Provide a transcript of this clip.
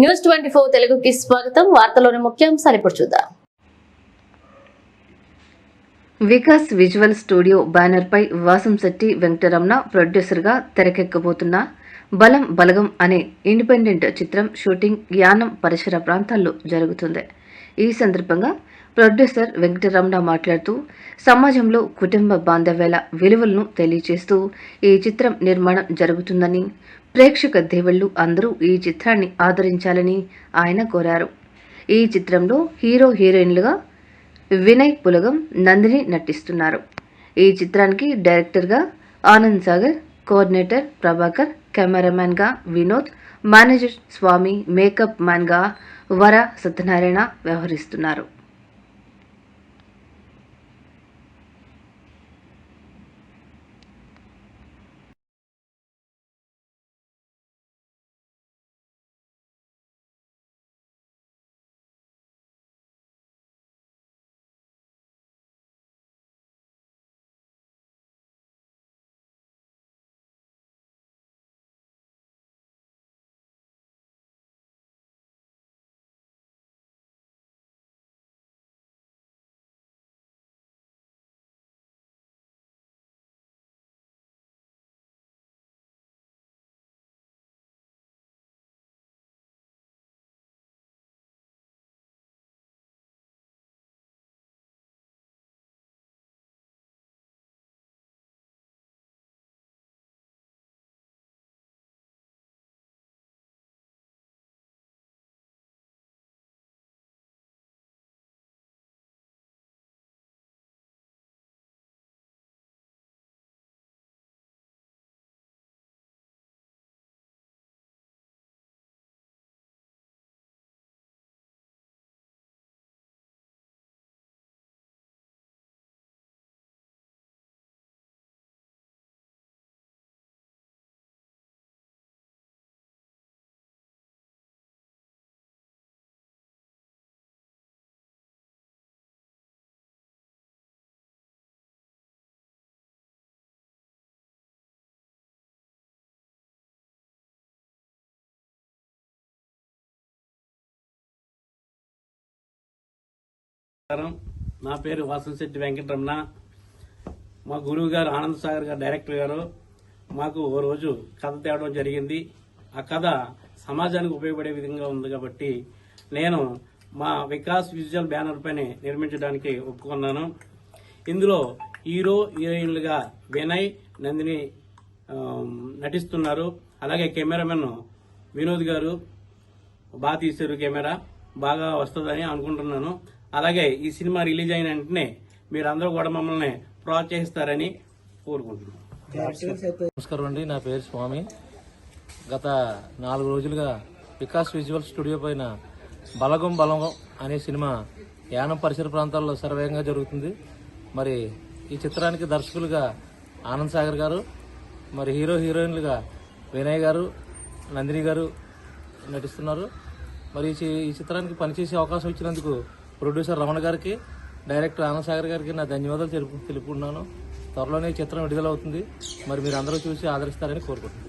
News 24 తెలుగుకి స్వాగతం. వార్తలోని ముఖ్యాంశాలు ఇప్పుడు చూద్దాం. వికాస్ విజువల్ స్టూడియో బ్యానర్ పై వాసంశెట్టి వెంకటరమణ ప్రొడ్యూసర్ గా తెరకెక్కబోతున్న బలం బలగం అనే ఇండిపెండెంట్ చిత్రం షూటింగ్ యానం పరిసర ప్రాంతాల్లో జరుగుతుంది. ఈ సందర్భంగా ప్రొడ్యూసర్ వెంకటరమణ మాట్లాడుతూ సమాజంలో కుటుంబ బాంధవ్యాల విలువలను తెలియజేస్తూ ఈ చిత్రం నిర్మాణం జరుగుతుందని, ప్రేక్షక దేవుళ్లు అందరూ ఈ చిత్రాన్ని ఆదరించాలని ఆయన కోరారు. ఈ చిత్రంలో హీరో హీరోయిన్లుగా వినయ్ పులగం, నందిని నటిస్తున్నారు. ఈ చిత్రానికి డైరెక్టర్గా ఆనంద్ సాగర్, కోఆర్డినేటర్ ప్రభాకర్, కెమెరామ్యాన్గా వినోద్, మేనేజర్ స్వామి, మేకప్ మ్యాన్గా వర సత్యనారాయణ వ్యవహరిస్తున్నారు. నా పేరు వాసంశెట్టి వెంకటరమణ. మా గురువు గారు ఆనంద్ సాగర్ గారు డైరెక్టర్ గారు మాకు ఓ రోజు కథ తేవడం జరిగింది. ఆ కథ సమాజానికి ఉపయోగపడే విధంగా ఉంది కాబట్టి నేను మా వికాస్ విజువల్ బ్యానర్ పైన నిర్మించడానికి ఒప్పుకున్నాను. ఇందులో హీరో హీరోయిన్లుగా వినయ్, నందిని నటిస్తున్నారు. అలాగే కెమెరామెన్ వినోద్ గారు బాగా తీశారు. కెమెరా బాగా వస్తుందని అనుకుంటున్నాను. అలాగే ఈ సినిమా రిలీజ్ అయిన వెంటనే మీరందరూ కూడా మమ్మల్ని ప్రోత్సహిస్తారని కోరుకుంటున్నాను. నమస్కారం అండి, నా పేరు స్వామి. గత 4 రోజులుగా వికాస్ విజువల్ స్టూడియో పైన బలగం బలగం అనే సినిమా యానం పరిసర ప్రాంతాల్లో సర్వేగంగా జరుగుతుంది. మరి ఈ చిత్రానికి దర్శకులుగా ఆనంద్ సాగర్ గారు, మరి హీరో హీరోయిన్లుగా వినయ్ గారు, నందిని గారు నటిస్తున్నారు. మరి ఈ చిత్రానికి పనిచేసే అవకాశం ఇచ్చినందుకు ప్రొడ్యూసర్ రమణ గారికి, డైరెక్టర్ ఆనంద్ సాగర్ గారికి నా ధన్యవాదాలు తెలుపుకుంటున్నాను. త్వరలోనే ఈ చిత్రం విడుదలవుతుంది. మరి మీరు అందరూ చూసి ఆదరిస్తారని కోరుకుంటున్నాను.